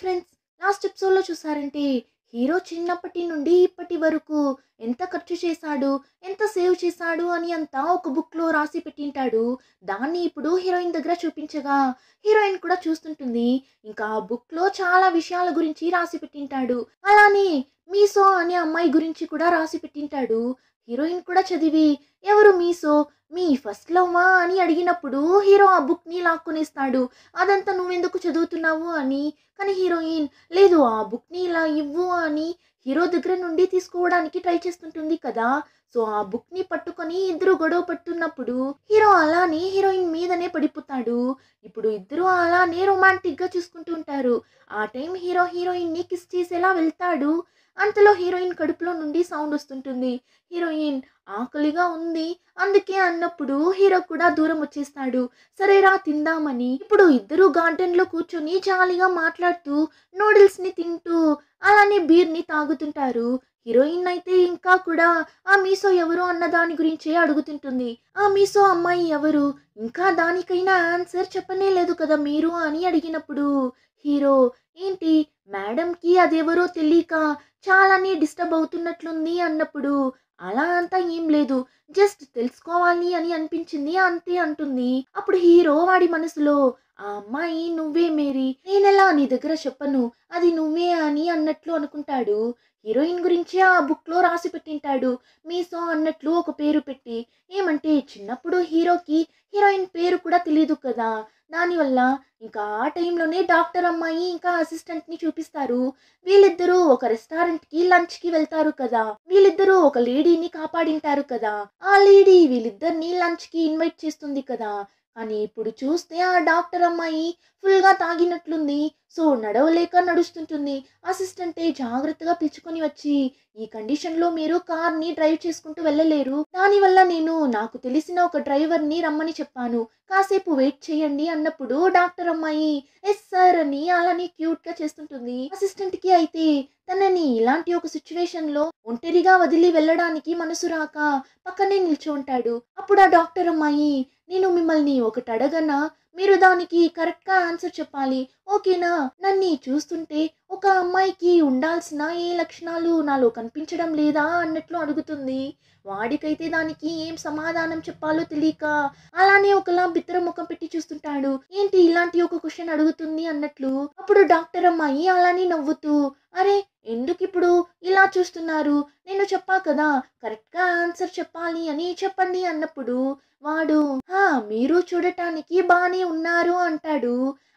Friends, last ఎపిసోడ్‌లో చూసారంటే hero చిన్నప్పటి నుండి ఇప్పటి వరకు ఎంత ఖర్చు చేశాడు, ఎంత సేవ్ చేశాడు అని అంతా ఒక బుక్‌లో రాసి పెట్టింటాడు. దాన్ని ఇప్పుడు హీరోయిన్ దగ్గర చూపించగా హీరోయిన్ కూడా చూస్తుంటుంది. ఇంకా ఆ బుక్‌లో చాలా విషయాల గురించి రాసి పెట్టింటాడు. అలానే మీసో అనే అమ్మాయి గురించి కూడా రాసి పెట్టింటాడు. హీరోయిన్ కూడా చదివి ఎవరు మీసో? మీ ఫస్ట్ లవ్వా అని అడిగినప్పుడు హీరో ఆ బుక్‌ని లాక్కొనేస్తాడు. అదంతా నువ్వెందుకు చదువుతున్నావు అని. కానీ హీరోయిన్ లేదు ఆ బుక్‌ని ఇలా ఇవ్వు అని హీరో దగ్గర నుండి తీసుకోవడానికి ట్రై చేస్తుంటుంది కదా! సో, ఆ బుక్‌ని పట్టుకొని ఇద్దరు గొడవ పడుతున్నప్పుడు హీరో అలానే హీరోయిన్ మీదనే పడిపోతాడు. ఇప్పుడు ఇద్దరు అలానే రొమాంటిక్‌గా చూసుకుంటూ ఉంటారు. ఆ టైం హీరో హీరోయిన్‌ని కిస్ చేసేలా వెళ్తాడు. అంతలో హీరోయిన్ కడుపులో నుండి సౌండ్ వస్తుంటుంది. హీరోయిన్ ఆకలిగా ఉంది అందుకే అన్నప్పుడు హీరో కూడా దూరం వచ్చేస్తాడు. సరేరా తిందామని. ఇప్పుడు ఇద్దరు గార్డెన్‌లో కూర్చొని జాలీగా మాట్లాడుతూ నూడిల్స్‌ని తింటూ అలానే బీర్‌ని తాగుతుంటారు. హీరోయిన్ అయితే ఇంకా కూడా ఆ మీసో ఎవరు అన్న దాని గురించే అడుగుతుంటుంది. ఆ మీసో అమ్మాయి ఎవరు? ఇంకా దానికైనా ఆన్సర్ చెప్పనే లేదు కదా మీరు అని అడిగినప్పుడు హీరో ఏంటి మేడంకి అదెవరో తెలియక చాలానే డిస్టర్బ్ అవుతున్నట్లుంది అన్నప్పుడు అలా అంతా ఏం లేదు. జస్ట్ తెలుసుకోవాలి అని అనిపించింది అంతే అంటుంది. అప్పుడు హీరో వాడి మనసులో ఆ అమ్మాయి నువ్వే మేరీ, నేనెలా నీ దగ్గర చెప్పను, అది నువ్వే అని అన్నట్లు అనుకుంటాడు. హీరోయిన్ గురించి ఆ బుక్‌లో రాసి పెట్టింటాడు. మీసో అన్నట్లు ఒక పేరు పెట్టి. ఏమంటే చిన్నప్పుడు హీరోకి హీరోయిన్ పేరు కూడా తెలీదు కదా! దానివల్ల ఇంకా ఆ టైంలోనే డాక్టర్ అమ్మాయి ఇంకా అసిస్టెంట్‌ని చూపిస్తారు. వీళ్ళిద్దరూ ఒక రెస్టారెంట్‌కి లంచ్‌కి వెళ్తారు కదా! వీళ్ళిద్దరూ ఒక లేడీని కాపాడింటారు కదా! ఆ లేడీ వీళ్ళిద్దరిని లంచ్‌కి ఇన్వైట్ చేస్తుంది కదా! కానీ ఇప్పుడు చూస్తే ఆ డాక్టర్ అమ్మాయి ఫుల్‌గా తాగినట్లుంది. సో, నడవలేక నడుస్తుంటుంది. అసిస్టెంటే జాగ్రత్తగా పిలుచుకొని వచ్చి, "ఈ కండిషన్‌లో మీరు కార్‌ని డ్రైవ్ చేసుకుంటూ వెళ్ళలేరు. దానివల్ల నేను నాకు తెలిసిన ఒక డ్రైవర్‌ని రమ్మని చెప్పాను. కాసేపు వెయిట్ చేయండి" అన్నప్పుడు డాక్టర్ అమ్మాయి "యెస్ సార్" అని అలానే క్యూట్‌గా చేస్తుంటుంది. అసిస్టెంట్‌కి అయితే తనని ఇలాంటి ఒక సిట్యుయేషన్‌లో ఒంటరిగా వదిలి వెళ్ళడానికి మనసు రాక పక్కనే నిల్చుంటాడు. అప్పుడు ఆ డాక్టర్ అమ్మాయి "నేను మిమ్మల్ని ఒకటి అడగనా? మీరు దానికి కరెక్ట్‌గా ఆన్సర్ చెప్పాలి. ఓకేనా? నన్ని చూస్తుంటే ఒక అమ్మాయికి ఉండాల్సిన ఏ లక్షణాలు నాలో కనిపించడం లేదా?" అన్నట్లు అడుగుతుంది. వాడికైతే దానికి ఏం సమాధానం చెప్పాలో తెలియక అలానే ఒకలా బిత్తర ముఖం పెట్టి చూస్తుంటాడు. ఏంటి ఇలాంటి ఒక క్వెషన్ అడుగుతుంది అన్నట్లు. అప్పుడు డాక్టర్ అమ్మాయి అలానే నవ్వుతూ "అరే! ఎందుకిప్పుడు ఇలా చూస్తున్నారు? నేను చెప్పా కదా! కరెక్ట్‌గా ఆన్సర్ చెప్పాలి అని చెప్పండి" అన్నప్పుడు వాడు "హా! మీరు చూడటానికి బానే ఉన్నారు" అంటాడు.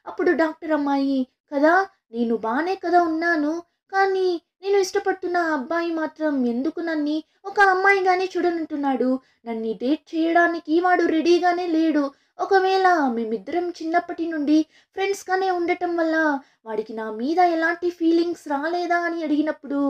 అప్పుడు డాక్టర్ అమ్మాయి "కదా! నేను బానే కదా ఉన్నాను. కానీ నేను ఇష్టపడుతున్న ఆ అబ్బాయి మాత్రం ఎందుకు నన్ని ఒక అమ్మాయిగానే చూడనంటున్నాడు. నన్ని డేట్ చేయడానికి వాడు రెడీగానే లేడు. ఒకవేళ మేమిద్దరం చిన్నప్పటి నుండి ఫ్రెండ్స్‌గానే ఉండటం వల్ల వాడికి నా మీద ఎలాంటి ఫీలింగ్స్ రాలేదా అని అడిగినప్పుడు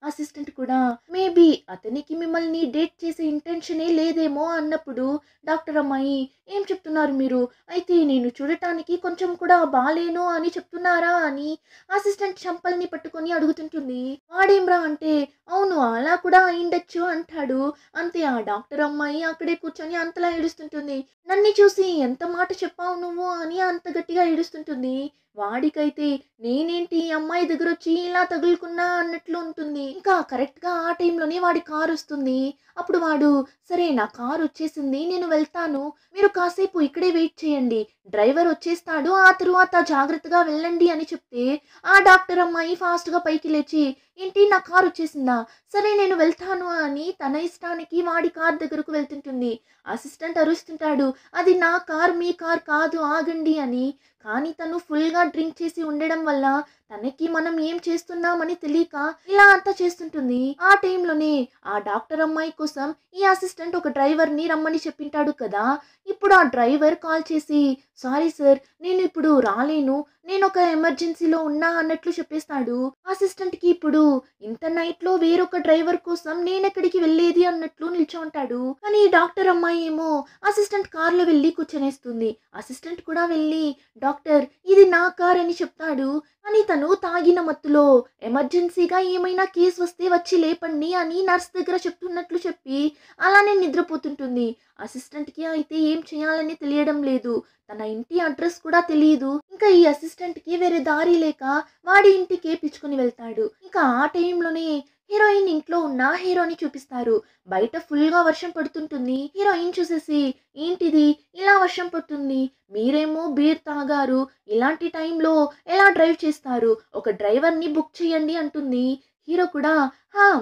అసిస్టెంట్ కూడా మేబీ అతనికి మిమ్మల్ని డేట్ చేసే ఇంటెన్షనే లేదేమో అన్నప్పుడు డాక్టర్ అమ్మాయి ఏం చెప్తున్నారు మీరు? అయితే నేను చూడటానికి కొంచెం కూడా బాలేను అని చెప్తున్నారా అని అసిస్టెంట్ చెంపల్ని పట్టుకొని అడుగుతుంటుంది. వాడేంరా అంటే అవును అలా కూడా అయిండొచ్చు అంటాడు. అంతే ఆ డాక్టర్ అమ్మాయి అక్కడే కూర్చొని అంతలా ఏడుస్తుంటుంది. నన్ను చూసి ఎంత మాట చెప్పావు నువ్వు అని అంత గట్టిగా ఏడుస్తుంటుంది. వాడికైతే నేనేంటి ఈ అమ్మాయి దగ్గరొచ్చి ఇలా తగులుకున్నా అన్నట్లు ఉంటుంది. ఇంకా కరెక్ట్‌గా ఆ టైంలోనే వాడి కారొస్తుంది. అప్పుడు వాడు సరే నా కారొచ్చేసింది నేను వెళ్తాను. మీరు కాసేపు ఇక్కడే వెయిట్ చేయండి. డ్రైవర్ వచ్చేస్తాడు. ఆ తరువాత జాగ్రత్తగా వెళ్ళండి అని చెప్తే ఆ డాక్టర్ అమ్మాయి ఫాస్ట్‌గా పైకి లేచి ఏంటి నా కారొచ్చేసిందా? సరే నేను వెళ్తాను అని తన ఇష్టానికి వాడి కార్ దగ్గరకు వెళ్తుంటుంది. అసిస్టెంట్ అరుస్తుంటాడు. అది నా కార్ మీ కార్ కాదు ఆగండి అని. కానీ తను ఫుల్‌గా డ్రింక్ చేసి ఉండడం వల్ల తనకి మనం ఏం చేస్తున్నామని తెలియక ఇలా అంతా చేస్తుంటుంది. ఆ టైంలోనే ఆ డాక్టర్ అమ్మాయి కోసం ఈ అసిస్టెంట్ ఒక డ్రైవర్‌ని రమ్మని చెప్పింటాడు కదా! ఇప్పుడు ఆ డ్రైవర్ కాల్ చేసి "సారీ సార్ నేను ఇప్పుడు రాలేను. నేను ఒక ఎమర్జెన్సీలో ఉన్నా" అన్నట్లు చెప్పేస్తాడు. అసిస్టెంట్‌కి ఇప్పుడు ఇంత నైట్‌లో వేరొక డ్రైవర్ కోసం నేనెక్కడికి వెళ్ళేది అన్నట్లు నిల్చుంటాడు. కానీ ఈ డాక్టర్ అమ్మాయి ఏమో అసిస్టెంట్ కార్‌లో వెళ్లి కూర్చొనేస్తుంది. అసిస్టెంట్ కూడా వెళ్లి డాక్టర్ ఇది నా కార్ అని చెప్తాడు. కానీ తను తాగిన మత్తులో ఎమర్జెన్సీగా ఏమైనా కేస్ వస్తే వచ్చి లేపండి అని నర్స్ దగ్గర చెప్తున్నట్లు చెప్పి అలానే నిద్రపోతుంటుంది. అసిస్టెంట్‌కి అయితే ఏం చేయాలని తెలియడం లేదు. తన ఇంటి అడ్రెస్ కూడా తెలీదు. ఇంకా ఈ అసిస్టెంట్‌కి వేరే దారి లేక వాడి ఇంటికే పిలుచుకొని వెళ్తాడు. ఇంకా ఆ టైంలోనే హీరోయిన్ ఇంట్లో ఉన్న హీరోని చూపిస్తారు. బయట ఫుల్‌గా వర్షం పడుతుంటుంది. హీరోయిన్ చూసేసి ఏంటిది ఇలా వర్షం పడుతుంది. మీరేమో బీర్ తాగారు. ఇలాంటి టైంలో ఎలా డ్రైవ్ చేస్తారు? ఒక డ్రైవర్‌ని బుక్ చేయండి అంటుంది. హీరో కూడా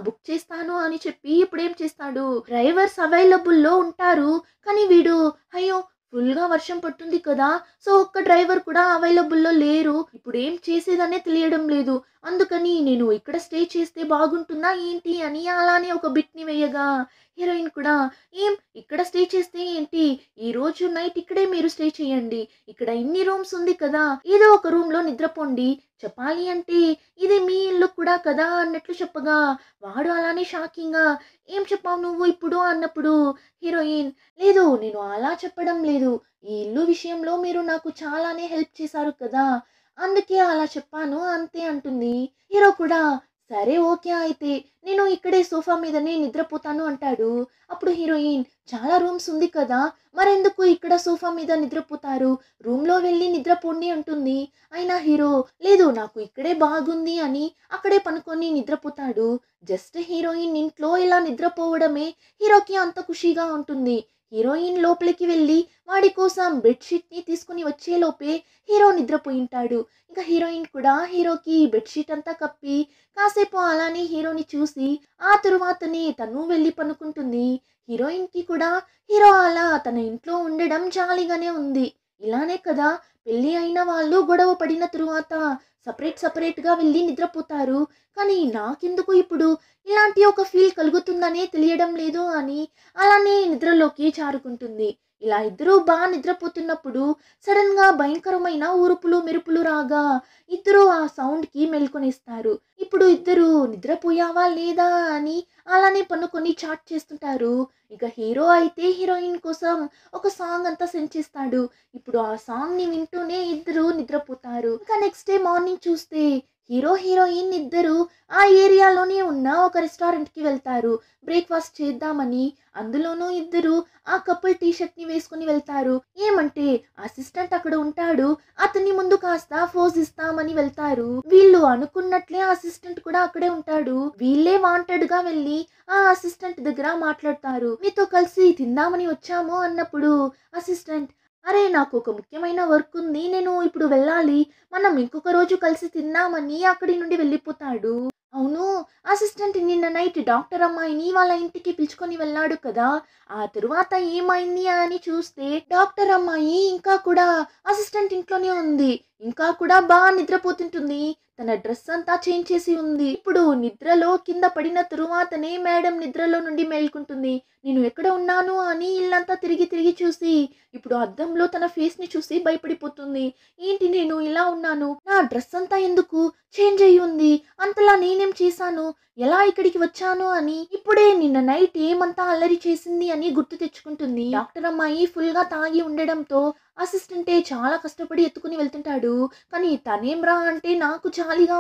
బుక్ చేస్తాను అని చెప్పి ఇప్పుడేం చేస్తాడు? డ్రైవర్స్ అవైలబుల్‌లో ఉంటారు. కానీ వీడు అయ్యో! ఫుల్‌గా వర్షం పడుతుంది కదా! సో, ఒక్క డ్రైవర్ కూడా అవైలబుల్‌లో లేరు. ఇప్పుడేం చేసేదనే తెలియడం లేదు. అందుకని నేను ఇక్కడ స్టే చేస్తే బాగుంటుందా ఏంటి అని అలానే ఒక బిట్‌ని వేయగా హీరోయిన్ కూడా ఏం ఇక్కడ స్టే చేస్తే ఏంటి? ఈరోజు నైట్ ఇక్కడే మీరు స్టే చేయండి. ఇక్కడ ఇన్ని రూమ్స్ ఉంది కదా! ఏదో ఒక రూమ్‌లో నిద్రపోండి. చెప్పాలి అంటే ఇది మీ ఇల్లు కూడా కదా! అన్నట్లు చెప్పగా వాడు అలానే షాకింగ్‌గా ఏం చెప్పావు నువ్వు ఇప్పుడు అన్నప్పుడు హీరోయిన్ లేదు నేను అలా చెప్పడం లేదు. ఈ ఇల్లు విషయంలో మీరు నాకు చాలానే హెల్ప్ చేశారు కదా! అందుకే అలా చెప్పాను అంతే అంటుంది. హీరో కూడా సరే ఓకే అయితే నేను ఇక్కడే సోఫా మీదనే నిద్రపోతాను అంటాడు. అప్పుడు హీరోయిన్ చాలా రూమ్స్ ఉంది కదా! మరెందుకు ఇక్కడ సోఫా మీద నిద్రపోతారు? రూమ్‌లో వెళ్లి నిద్రపోండి అంటుంది. అయినా హీరో లేదు నాకు ఇక్కడే బాగుంది అని అక్కడే పనుకొని నిద్రపోతాడు. జస్ట్ హీరోయిన్ ఇంట్లో ఇలా నిద్రపోవడమే హీరోకి అంత ఖుషీగా ఉంటుంది. హీరోయిన్ లోపలికి వెళ్ళి వాడి కోసం బెడ్‌షీట్‌ని తీసుకొని వచ్చేలోపే హీరో నిద్రపోయుంటాడు. ఇంకా హీరోయిన్ కూడా హీరోకి బెడ్‌షీట్ అంతా కప్పి కాసేపు అలానే హీరోని చూసి ఆ తరువాతనే తను వెళ్ళి పనుకుంటుంది. హీరోయిన్‌కి కూడా హీరో అలా తన ఇంట్లో ఉండడం జాలీగానే ఉంది. ఇలానే కదా పెళ్లి అయిన వాళ్ళు గొడవ పడిన తరువాత సెపరేట్‌గా వెళ్లి నిద్రపోతారు. కానీ నాకెందుకు ఇప్పుడు ఇలాంటి ఒక ఫీల్ కలుగుతుందనే తెలియడం లేదు అని అలానే నిద్రలోకి జారుకుంటుంది. ఇలా ఇద్దరూ నిద్రపోతున్నప్పుడు సడన్‌గా భయంకరమైన ఉరుపులు, మెరుపులు రాగా ఇద్దరూ ఆ సౌండ్‌కి మేల్కొనేస్తారు. ఇప్పుడు ఇద్దరు నిద్రపోయావా లేదా అని అలానే పనుకొని చాట్ చేస్తుంటారు. ఇక హీరో అయితే హీరోయిన్ కోసం ఒక సాంగ్ అంతా సెండ్ చేస్తాడు. ఇప్పుడు ఆ సాంగ్‌ని వింటూనే ఇద్దరు నిద్రపోతారు. ఇంకా నెక్స్ట్ డే మార్నింగ్ చూస్తే హీరోయిన్ ఇద్దరు ఆ ఏరియాలోనే ఉన్న ఒక రెస్టారెంట్‌కి వెళ్తారు. బ్రేక్‌ఫాస్ట్ చేద్దామని. అందులోనూ ఇద్దరు ఆ కపుల్ టీ షర్ట్‌ని వేసుకొని వెళ్తారు. ఏమంటే అసిస్టెంట్ అక్కడ ఉంటాడు. అతని ముందు కాస్త ఫోజ్ ఇస్తామని వెళ్తారు. వీళ్ళు అనుకున్నట్లే అసిస్టెంట్ కూడా అక్కడే ఉంటాడు. వీళ్ళే వాంటెడ్‌గా వెళ్ళి ఆ అసిస్టెంట్ దగ్గర మాట్లాడతారు. మీతో కలిసి తిందామని వచ్చాము అన్నప్పుడు అసిస్టెంట్ అరే నాకు ఒక ముఖ్యమైన వర్క్ ఉంది. నేను ఇప్పుడు వెళ్ళాలి. మనం ఇంకొక రోజు కలిసి తిందామని అక్కడి నుండి వెళ్ళిపోతాడు. అవును. అసిస్టెంట్ నిన్న నైట్ డాక్టర్ అమ్మాయిని వాళ్ళ ఇంటికి పిలుచుకొని వెళ్ళాడు కదా! ఆ తరువాత ఏమైంది అని చూస్తే డాక్టర్ అమ్మాయి ఇంకా కూడా అసిస్టెంట్ ఇంట్లోనే ఉంది. ఇంకా కూడా నిద్రపోతుంటుంది. తన డ్రెస్ అంతా చేంజ్ చేసి ఉంది. ఇప్పుడు నిద్రలో కింద పడిన తరువాతనే మేడం నిద్రలో నుండి మేల్కుంటుంది. నేను ఎక్కడ ఉన్నాను అని ఇల్లంతా తిరిగి చూసి ఇప్పుడు అద్దంలో తన ఫేస్‌ని చూసి భయపడిపోతుంది. ఏంటి నేను ఇలా ఉన్నాను? నా డ్రెస్ అంతా ఎందుకు చేంజ్ అయ్యి ఉంది? అంతలా నేనేం చేశాను? ఎలా ఇక్కడికి వచ్చాను అని ఇప్పుడే నిన్న నైట్ ఏమంతా అల్లరి చేసింది అని గుర్తు తెచ్చుకుంటుంది. డాక్టర్ అమ్మాయి ఫుల్‌గా తాగి ఉండడంతో అసిస్టెంటే చాలా కష్టపడి ఎత్తుకుని వెళ్తుంటాడు. కానీ తనేంరా అంటే నాకు జాలీగా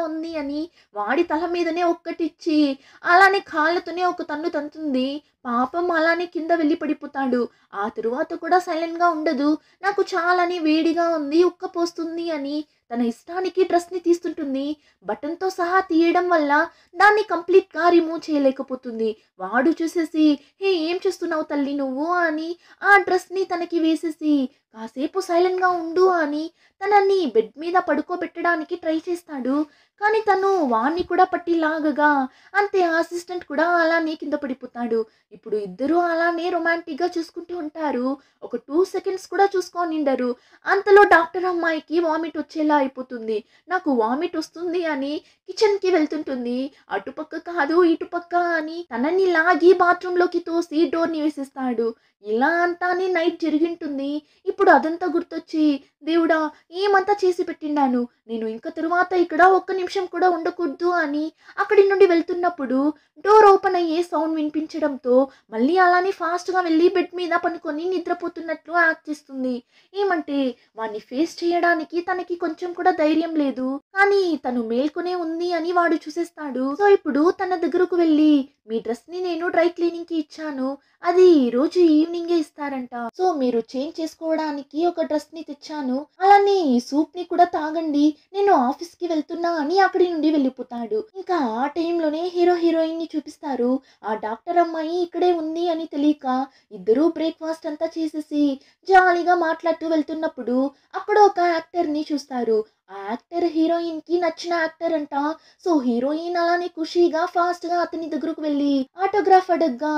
ఉంది అని వాడి తల మీదనే ఒక్కటిచ్చి అలానే కాళ్ళతోనే ఒక తన్ను తంతుంది. పాపం అలానే కింద వెళ్ళి పడిపోతాడు. ఆ తరువాత కూడా సైలెంట్‌గా ఉండదు. నాకు చాలానే వేడిగా ఉంది, ఉక్కపోస్తుంది అని తన ఇష్టానికి డ్రెస్‌ని తీస్తుంటుంది. బటన్‌తో సహా తీయడం వల్ల దాన్ని కంప్లీట్‌గా రిమూవ్ చేయలేకపోతుంది. వాడు చూసేసి "హే! ఏం చేస్తున్నావు తల్లి నువ్వు" అని ఆ డ్రెస్‌ని తనకి వేసేసి కాసేపు సైలెంట్‌గా ఉండు అని తనని బెడ్ మీద పడుకోబెట్టడానికి ట్రై చేస్తాడు. కానీ తను వాడిని కూడా పట్టి లాగగా అంతే ఆ అసిస్టెంట్ కూడా అలానే కింద పడిపోతాడు. ఇప్పుడు ఇద్దరూ అలానే రొమాంటిక్‌గా చూసుకుంటూ ఉంటారు. ఒక 2 సెకండ్స్ కూడా చూసుకోనిండరు. అంతలో డాక్టర్ అమ్మాయికి వామిట్ వచ్చేలా అయిపోతుంది. నాకు వామిట్ వస్తుంది అని కిచెన్‌కి వెళ్తుంటుంది. అటుపక్క కాదు ఇటుపక్క అని తనని లాగి బాత్రూంలోకి తోసి డోర్‌ని వేసేస్తాడు. ఇలా అంతానే నైట్ జరిగింటుంది. ఇప్పుడు ఇప్పుడు అదంతా గుర్తొచ్చి దేవుడా ఏమంతా చేసి పెట్టిండాను, నేను ఇంక తరువాత ఇక్కడ ఒక్క నిమిషం కూడా ఉండకూడదు అని అక్కడి నుండి వెళ్తున్నప్పుడు డోర్ ఓపెన్ అయ్యే సౌండ్ వినిపించడంతో మళ్ళీ అలానే ఫాస్ట్గా వెళ్ళి బెడ్ మీద పనుకొని నిద్రపోతున్నట్లు యాక్ట్ చేస్తుంది. ఏమంటే వాడిని ఫేస్ చేయడానికి తనకి కొంచెం కూడా ధైర్యం లేదు, కానీ తను మేల్కొనే ఉంది అని వాడు చూసేస్తాడు. సో ఇప్పుడు తన దగ్గరకు వెళ్ళి మీ డ్రెస్ ని నేను డ్రై క్లీనింగ్ కి ఇచ్చాను, అది ఈ రోజు ఈవినింగే ఇస్తారంట, సో మీరు చేంజ్ చేసుకోవడానికి ఒక డ్రెస్ ని తెచ్చాను, అలానే ఈ సూప్ ని కూడా తాగండి, నేను ఆఫీస్ కి వెళ్తున్నా అని అక్కడి నుండి వెళ్ళిపోతాడు. ఇంకా ఆ టైంలోనే హీరో హీరోయిన్ ని చూపిస్తారు. ఆ డాక్టర్ అమ్మాయి ఇక్కడే ఉంది అని తెలియక ఇద్దరూ బ్రేక్ఫాస్ట్ అంతా చేసేసి జాలీగా మాట్లాడుతూ వెళ్తున్నప్పుడు అక్కడ ఒక యాక్టర్ ని చూస్తారు. ఆ యాక్టర్ హీరోయిన్ కి నచ్చిన యాక్టర్ అంట. సో హీరోయిన్ అలానే ఖుషీగా ఫాస్ట్ గా అతని దగ్గరకు వెళ్ళి ఆటోగ్రాఫ్ అడగ్గా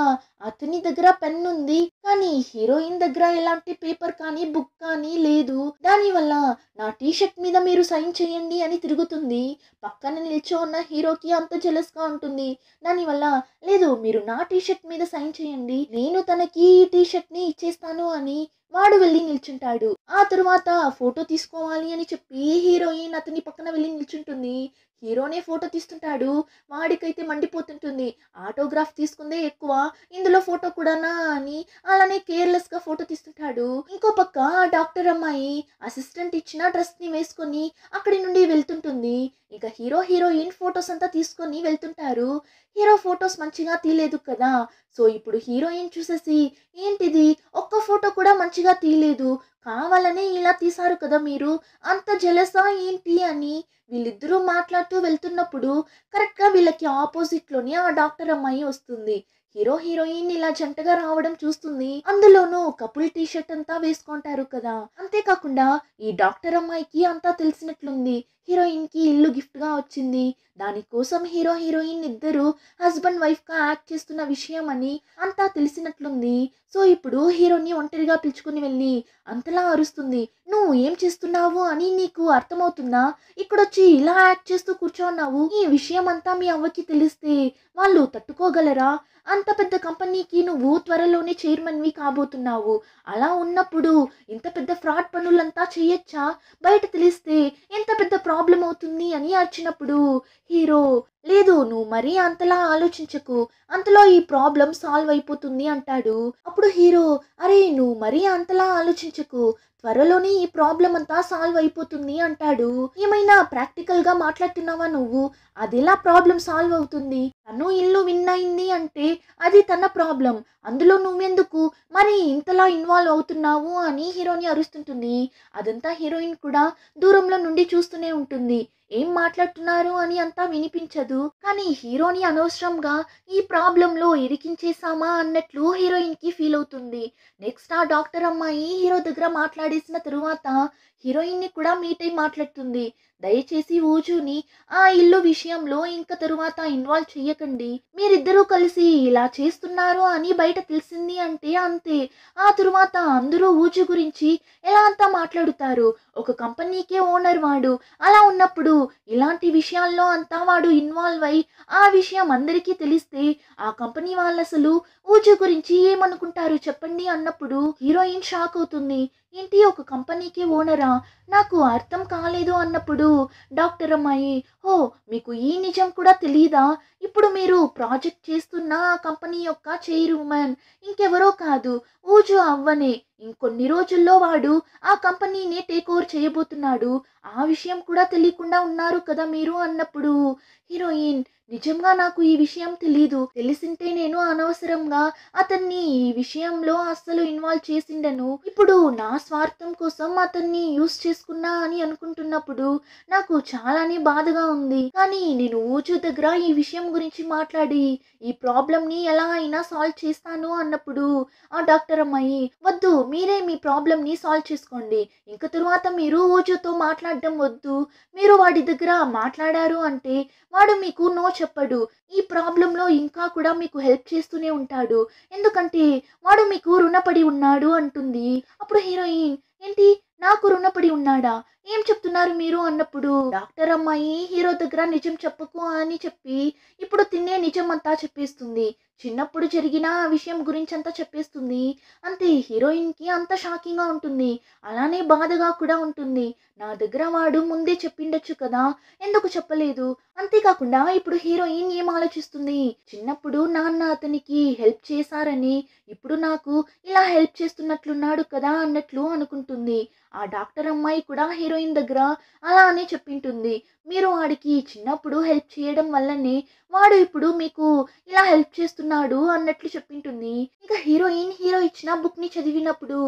అతని దగ్గర పెన్ ఉంది, కానీ హీరోయిన్ దగ్గర ఎలాంటి పేపర్ కానీ బుక్ కానీ లేదు, దాని వల్ల నా టీ షర్ట్ మీద మీరు సైన్ చేయండి అని తిరుగుతుంది. పక్కన నిల్చో ఉన్న హీరోకి అంత జెలస్ గా ఉంటుంది. దానివల్ల లేదు మీరు నా టీ షర్ట్ మీద సైన్ చేయండి, నేను తనకి ఈ టీ షర్ట్ ని ఇచ్చేస్తాను అని వాడు వెళ్ళి నిల్చుంటాడు. ఆ తరువాత ఫోటో తీసుకోవాలి అని చెప్పి హీరోయిన్ అతని పక్కన వెళ్ళి నిల్చుంటుంది. హీరోనే ఫోటో తీస్తుంటాడు. వాడికైతే మండిపోతుంటుంది, ఆటోగ్రాఫ్ తీసుకుందే ఎక్కువ, ఇందులో ఫోటో కూడానా అని అలానే కేర్లెస్ గా ఫోటో తీస్తుంటాడు. ఇంకో పక్క ఆ డాక్టర్ అమ్మాయి అసిస్టెంట్ ఇచ్చిన డ్రెస్ ని వేసుకొని అక్కడి నుండి వెళ్తుంటుంది. ఇక హీరో హీరోయిన్ ఫొటోస్ అంతా తీసుకొని వెళ్తుంటారు. హీరో ఫొటోస్ మంచిగా తీయలేదు కదా, సో ఇప్పుడు హీరోయిన్ చూసేసి ఏంటిది ఒక్క ఫోటో కూడా మంచిగా తీయలేదు, కావాలనే ఇలా తీశారు కదా మీరు, అంత జెలసా ఏంటి అని వీళ్ళిద్దరూ మాట్లాడుతూ వెళ్తున్నప్పుడు కరెక్ట్ గా వీళ్ళకి ఆపోజిట్ లోనే ఆ డాక్టర్ అమ్మాయి వస్తుంది. హీరో హీరోయిన్ ఇలా జంటగా రావడం చూస్తుంది. అందులోనూ కపుల్ టీ షర్ట్ అంతా వేసుకుంటారు కదా. అంతేకాకుండా ఈ డాక్టర్ అమ్మాయికి అంతా తెలిసినట్లుంది, హీరోయిన్ కి ఇల్లు గిఫ్ట్ గా వచ్చింది, దానికోసం హీరో హీరోయిన్ ఇద్దరు హస్బెండ్ వైఫ్ గా యాక్ట్ చేస్తున్న విషయం అని అంతా తెలిసినట్లుంది. సో ఇప్పుడు హీరోని ఒంటరిగా పిలుచుకుని వెళ్ళి అంతలా అరుస్తుంది, నువ్వు ఏం చేస్తున్నావు అని నీకు అర్థమవుతుందా, ఇక్కడొచ్చి ఇలా యాక్ట్ చేస్తూ కూర్చోన్నావు, ఈ విషయం అంతా మీ అవ్వకి తెలిస్తే వాళ్ళు తట్టుకోగలరా, అంత పెద్ద కంపెనీకి నువ్వు త్వరలోనే చైర్మన్వి కాబోతున్నావు, అలా ఉన్నప్పుడు ఇంత పెద్ద ఫ్రాడ్ పనులంతా చేయొచ్చా, బయట తెలిస్తే ఎంత పెద్ద ప్రాబ్లం అవుతుంది అని అరిచినప్పుడు హీరో లేదు నువ్వు మరీ అంతలా ఆలోచించకు, అంతలో ఈ ప్రాబ్లం సాల్వ్ అయిపోతుంది అంటాడు. అప్పుడు హీరో అరే నువ్వు మరీ అంతలా ఆలోచించకు, త్వరలోనే ఈ ప్రాబ్లం అంతా సాల్వ్ అయిపోతుంది అంటాడు. ఏమైనా ప్రాక్టికల్ గా మాట్లాడుతున్నావా నువ్వు, అదెలా ప్రాబ్లం సాల్వ్ అవుతుంది, తను ఇల్లు విన్ అయింది అంటే అది తన ప్రాబ్లం, అందులో నువ్వెందుకు మరి ఇంతలా ఇన్వాల్వ్ అవుతున్నావు అని హీరోని అరుస్తుంటుంది. అదంతా హీరోయిన్ కూడా దూరంలో నుండి చూస్తూనే ఉంటుంది. ఏం మాట్లాడుతున్నారు అని అంతా వినిపించదు, కానీ హీరోని అనవసరంగా ఈ ప్రాబ్లంలో ఇరికించేసామా అన్నట్లు హీరోయిన్ కి ఫీల్ అవుతుంది. నెక్స్ట్ ఆ డాక్టర్ అమ్మాయి హీరో దగ్గర మాట్లాడేసిన తరువాత హీరోయిన్ ని కూడా మీట్ అయి మాట్లాడుతుంది, దయచేసి ఊజుని ఆ ఇల్లు విషయంలో ఇంక తరువాత ఇన్వాల్వ్ చెయ్యకండి, మీరిద్దరూ కలిసి ఇలా చేస్తున్నారు అని బయట తెలిసింది అంటే అంతే, ఆ తరువాత అందరూ ఊజు గురించి ఎలా అంతా మాట్లాడుతారు, ఒక కంపెనీకే ఓనర్ వాడు, అలా ఉన్నప్పుడు ఇలాంటి విషయాల్లో అంతా వాడు ఇన్వాల్వ్ అయి ఆ విషయం అందరికీ తెలిస్తే ఆ కంపెనీ వాళ్ళు అసలు ఊజు గురించి ఏమనుకుంటారు చెప్పండి అన్నప్పుడు హీరోయిన్ షాక్ అవుతుంది. ఏంటి ఒక కంపెనీకి ఓనరా, నాకు అర్థం కాలేదు అన్నప్పుడు డాక్టర్ అమ్మాయి హో మీకు ఈ నిజం కూడా తెలీదా, ఇప్పుడు మీరు ప్రాజెక్ట్ చేస్తున్న ఆ కంపెనీ యొక్క చైర్మన్ ఇంకెవరో కాదు ఊజు అవ్వనే, ఇంకొన్ని రోజుల్లో వాడు ఆ కంపెనీని టేక్ ఓవర్ చేయబోతున్నాడు, ఆ విషయం కూడా తెలియకుండా ఉన్నారు కదా మీరు అన్నప్పుడు హీరోయిన్ నిజంగా నాకు ఈ విషయం తెలీదు, తెలిసింటే నేను అనవసరంగా అతన్ని ఈ విషయంలో అస్సలు ఇన్వాల్వ్ చేసిండను, ఇప్పుడు నా స్వార్థం కోసం అతన్ని యూస్ చేసుకున్నా అని అనుకుంటున్నప్పుడు నాకు చాలానే బాధగా ఉంది, కానీ నేను ఊజు దగ్గర ఈ విషయం గురించి మాట్లాడి ఈ ప్రాబ్లం ని ఎలా అయినా సాల్వ్ చేస్తాను అన్నప్పుడు ఆ డాక్టర్ అమ్మాయి వద్దు మీరే మీ ప్రాబ్లం ని సాల్వ్ చేసుకోండి, ఇంక తరువాత మీరు ఊజుతో మాట్లాడడం వద్దు, మీరు వాడి దగ్గర మాట్లాడారు అంటే వాడు మీకు నో చెప్పడు, ఈ ప్రాబ్లంలో ఇంకా కూడా మీకు హెల్ప్ చేస్తూనే ఉంటాడు, ఎందుకంటే వాడు మీకు రుణపడి ఉన్నాడు అంటుంది. అప్పుడు హీరోయిన్ ఏంటి నాకు రుణపడి ఉన్నాడా, ఏం చెప్తున్నారు మీరు అన్నప్పుడు డాక్టర్ అమ్మాయి హీరో దగ్గర నిజం చెప్పకు అని చెప్పి ఇప్పుడు తినే నిజం అంతా చెప్పేస్తుంది. చిన్నప్పుడు జరిగిన ఆ విషయం గురించి అంతా చెప్పేస్తుంది. అంతే హీరోయిన్‌కి అంత షాకింగ్‌గా ఉంటుంది. అలానే బాధగా కూడా ఉంటుంది. నా దగ్గర వాడు ముందే చెప్పిండొచ్చు కదా! ఎందుకు చెప్పలేదు? అంతేకాకుండా ఇప్పుడు హీరోయిన్ ఏం ఆలోచిస్తుంది? చిన్నప్పుడు నాన్న అతనికి హెల్ప్ చేశారని, ఇప్పుడు నాకు ఇలా హెల్ప్ చేస్తున్నట్లున్నాడు కదా! అన్నట్లు అనుకుంటుంది. ఆ డాక్టర్ అమ్మాయి కూడా హీరోయిన్ దగ్గర అలానే చెప్పింటుంది. మీరు వాడికి చిన్నప్పుడు హెల్ప్ చేయడం వల్లనే వాడు ఇప్పుడు మీకు ఇలా హెల్ప్ చేస్తున్నాడు అన్నట్లు చెప్పింటుంది. ఇంకా హీరోయిన్ హీరో ఇచ్చిన బుక్‌ని చదివినప్పుడు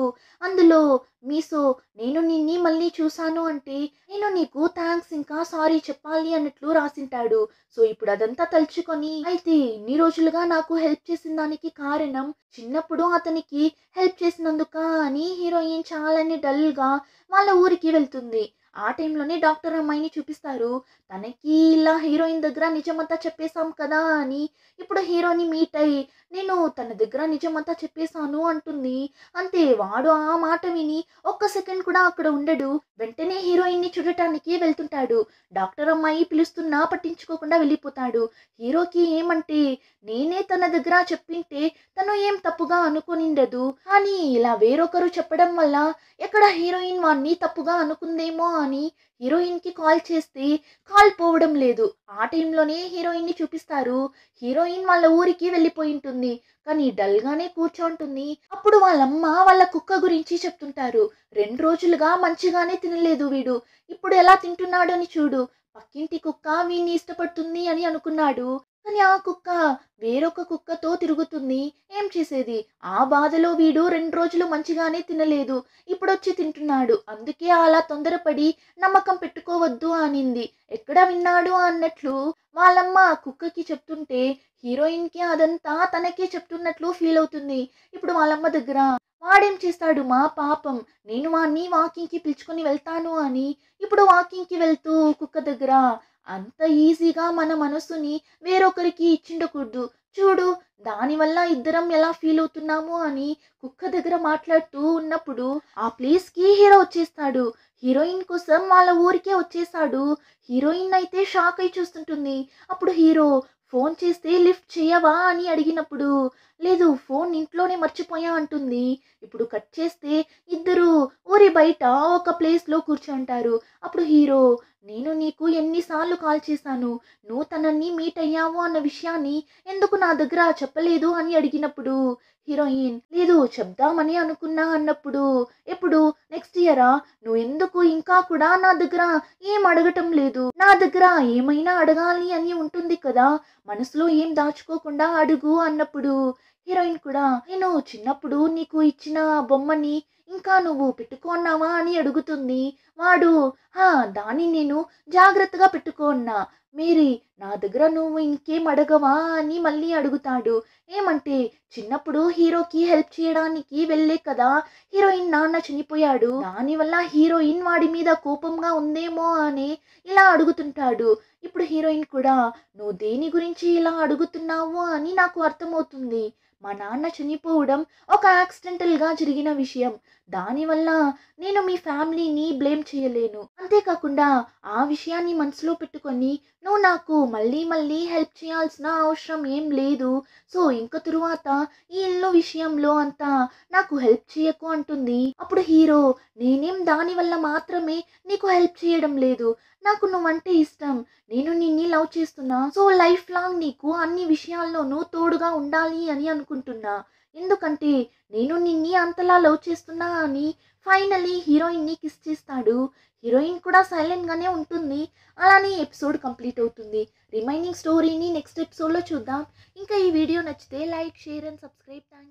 అందులో మీసో నేను నిన్ని మళ్ళీ చూసాను అంటే నేను నీకు థాంక్స్ ఇంకా సారీ చెప్పాలి అన్నట్లు రాసింటాడు. సో ఇప్పుడు అదంతా తలుచుకొని అయితే ఇన్ని రోజులుగా నాకు హెల్ప్ చేసిన దానికి కారణం చిన్నప్పుడు అతనికి హెల్ప్ చేసినందుకా అని హీరోయిన్ చాలానే డల్‌గా వాళ్ళ ఊరికి వెళ్తుంది. ఆ టైంలోనే డాక్టర్ అమ్మాయిని చూపిస్తారు. తనకి ఇలా హీరోయిన్ దగ్గర నిజమంతా చెప్పేసాం కదా అని ఇప్పుడు హీరోని మీట్ అయ్యి నేను తన దగ్గర నిజమంతా చెప్పేసాను అంటుంది. అంతే వాడు ఆ మాట విని ఒక్క సెకండ్ కూడా అక్కడ ఉండడు. వెంటనే హీరోయిన్‌ని చూడటానికి వెళ్తుంటాడు. డాక్టర్ అమ్మాయి పిలుస్తున్నా పట్టించుకోకుండా వెళ్ళిపోతాడు. హీరోకి ఏమంటే నేనే తన దగ్గర చెప్పింటే తను ఏం తప్పుగా అనుకోనిండదు. కానీ ఇలా వేరొకరు చెప్పడం వల్ల ఎక్కడ హీరోయిన్ వాడిని తప్పుగా అనుకుందేమో అని హీరోయిన్‌కి కాల్ చేస్తే కాల్ పోవడం లేదు. ఆ టైంలోనే హీరోయిన్‌ని చూపిస్తారు. హీరోయిన్ వాళ్ళ ఊరికి వెళ్ళిపోయుంటుంది. కానీ డల్‌గానే కూర్చోంటుంది. అప్పుడు వాళ్ళమ్మ వాళ్ళ కుక్క గురించి చెప్తుంటారు. 2 రోజులుగా మంచిగానే తినలేదు వీడు. ఇప్పుడు ఎలా తింటున్నాడని చూడు. పక్కింటి కుక్క వీడిని ఇష్టపడుతుంది అని అనుకున్నాడు. కానీ ఆ కుక్క వేరొక కుక్కతో తిరుగుతుంది. ఏం చేసేది? ఆ బాధలో వీడు 2 రోజులు మంచిగానే తినలేదు. ఇప్పుడొచ్చి తింటున్నాడు. అందుకే అలా తొందరపడి నమ్మకం పెట్టుకోవద్దు అనింది. ఎక్కడ విన్నాడు అన్నట్లు వాళ్ళమ్మ కుక్కకి చెప్తుంటే హీరోయిన్‌కి అదంతా తనకే చెప్తున్నట్లు ఫీల్ అవుతుంది. ఇప్పుడు వాళ్ళమ్మ దగ్గర వాడేం చేస్తాడు మా పాపం. నేను వాడిని వాకింగ్‌కి పిలుచుకొని వెళ్తాను అని ఇప్పుడు వాకింగ్‌కి వెళ్తూ కుక్క దగ్గర అంత ఈజీగా మన మనసుని వేరొకరికి ఇచ్చిండకూడదు. చూడు దానివల్ల ఇద్దరం ఎలా ఫీల్ అవుతున్నాము అని కుక్క దగ్గర మాట్లాడుతూ ఉన్నప్పుడు ఆ ప్లేస్‌కి హీరో వచ్చేస్తాడు. హీరోయిన్ కోసం వాళ్ళ ఊరికే వచ్చేసాడు. హీరోయిన్ అయితే షాక్ అయి చూస్తుంటుంది. అప్పుడు హీరో ఫోన్ చేస్తే లిఫ్ట్ చేయవా అని అడిగినప్పుడు లేదు ఫోన్ ఇంట్లోనే మర్చిపోయా అంటుంది. ఇప్పుడు కట్ చేస్తే ఇద్దరు ఊరి బయట ఒక ప్లేస్‌లో కూర్చుంటారు. అప్పుడు హీరో నేను నీకు ఎన్నిసార్లు కాల్ చేశాను. నువ్వు తనని మీట్ అయ్యావు అన్న విషయాన్ని ఎందుకు నా దగ్గర చెప్పలేదు అని అడిగినప్పుడు హీరోయిన్ లేదు చెప్దామని అనుకున్నా అన్నప్పుడు ఎప్పుడు నెక్స్ట్ ఇయరా? నువ్వెందుకు ఇంకా కూడా నా దగ్గర ఏం అడగటం లేదు? నా దగ్గర ఏమైనా అడగాలి అని ఉంటుంది కదా! మనసులో ఏం దాచుకోకుండా అడుగు అన్నప్పుడు హీరోయిన్ కూడా నేను చిన్నప్పుడు నీకు ఇచ్చిన బొమ్మని ఇంకా నువ్వు పెట్టుకున్నావా అని అడుగుతుంది. వాడు హా! దాన్ని నేను జాగ్రత్తగా పెట్టుకున్నా. మేరీ నా దగ్గర నువ్వు ఇంకేం అడగవా అని మళ్ళీ అడుగుతాడు. ఏమంటే చిన్నప్పుడు హీరోకి హెల్ప్ చేయడానికి వెళ్ళే కదా హీరోయిన్ నాన్న చనిపోయాడు. దానివల్ల హీరోయిన్ వాడి మీద కోపంగా ఉందేమో అని ఇలా అడుగుతుంటాడు. ఇప్పుడు హీరోయిన్ కూడా నువ్వు దేని గురించి ఇలా అడుగుతున్నావు అని నాకు అర్థమవుతుంది. మా నాన్న చనిపోవడం ఒక యాక్సిడెంటల్‌గా జరిగిన విషయం. దానివల్ల నేను మీ ఫ్యామిలీని బ్లేమ్ చేయలేను. అంతేకాకుండా ఆ విషయాన్ని మనసులో పెట్టుకొని నువ్వు నాకు మళ్ళీ మళ్ళీ హెల్ప్ చేయాల్సిన అవసరం ఏం లేదు. సో ఇంక తరువాత ఈ ఇల్లు విషయంలో అంతా నాకు హెల్ప్ చేయకు అంటుంది. అప్పుడు హీరో నేనేం దానివల్ల మాత్రమే నీకు హెల్ప్ చేయడం లేదు. నాకు నువ్వంటే ఇష్టం. నేను నిన్ని లవ్ చేస్తున్నా. సో లైఫ్ లాంగ్ నీకు అన్ని విషయాల్లోనూ తోడుగా ఉండాలి అని అనుకుంటున్నా. ఎందుకంటే నేను నిన్ని అంతలా లవ్ చేస్తున్నా అని ఫైనల్లీ హీరోయిన్‌ని కిస్ చేస్తాడు. హీరోయిన్ కూడా సైలెంట్‌గానే ఉంటుంది. అలానే ఎపిసోడ్ కంప్లీట్ అవుతుంది. రిమైనింగ్ స్టోరీని నెక్స్ట్ ఎపిసోడ్‌లో చూద్దాం. ఇంకా ఈ వీడియో నచ్చితే like, share and subscribe. Thanks.